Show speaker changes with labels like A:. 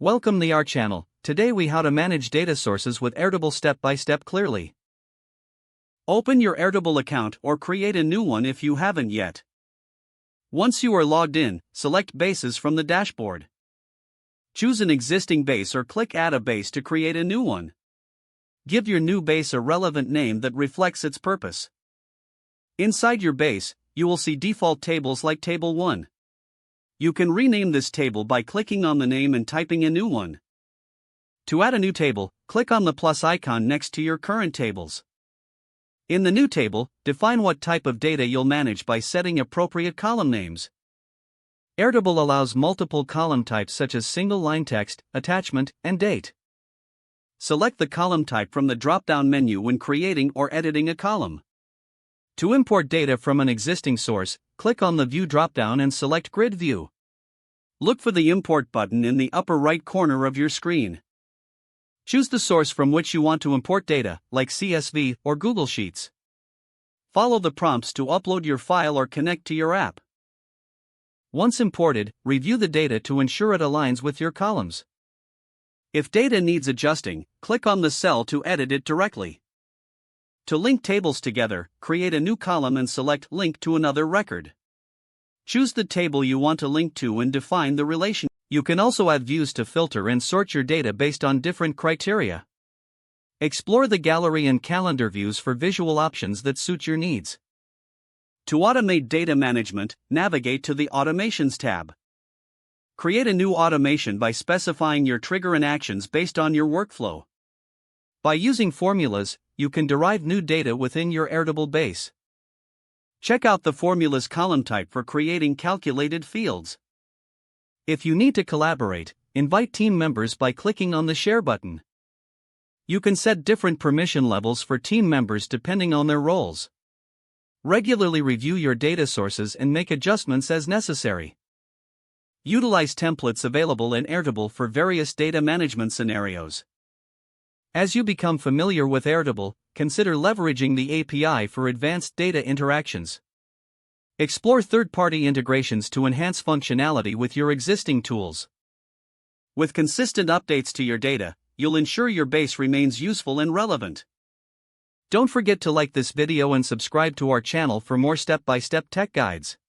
A: Welcome to our channel. Today we how to manage data sources with Airtable step by step clearly. Open your Airtable account or create a new one if you haven't yet. Once you are logged in, select Bases from the dashboard. Choose an existing base or click Add a base to create a new one. Give your new base a relevant name that reflects its purpose. Inside your base, you will see default tables like Table 1. You can rename this table by clicking on the name and typing a new one. To add a new table, click on the plus icon next to your current tables. In the new table, define what type of data you'll manage by setting appropriate column names. Airtable allows multiple column types such as single-line text, attachment, and date. Select the column type from the drop-down menu when creating or editing a column. To import data from an existing source, click on the View drop-down and select Grid View. Look for the Import button in the upper right corner of your screen. Choose the source from which you want to import data, like CSV or Google Sheets. Follow the prompts to upload your file or connect to your app. Once imported, review the data to ensure it aligns with your columns. If data needs adjusting, click on the cell to edit it directly. To link tables together, create a new column and select Link to another record. Choose the table you want to link to and define the relation. You can also add views to filter and sort your data based on different criteria. Explore the gallery and calendar views for visual options that suit your needs. To automate data management, navigate to the Automations tab. Create a new automation by specifying your trigger and actions based on your workflow. By using formulas, you can derive new data within your Airtable base. Check out the formulas column type for creating calculated fields. If you need to collaborate, invite team members by clicking on the Share button. You can set different permission levels for team members depending on their roles. Regularly review your data sources and make adjustments as necessary. Utilize templates available in Airtable for various data management scenarios. As you become familiar with Airtable, consider leveraging the API for advanced data interactions. Explore third-party integrations to enhance functionality with your existing tools. With consistent updates to your data, you'll ensure your base remains useful and relevant. Don't forget to like this video and subscribe to our channel for more step-by-step tech guides.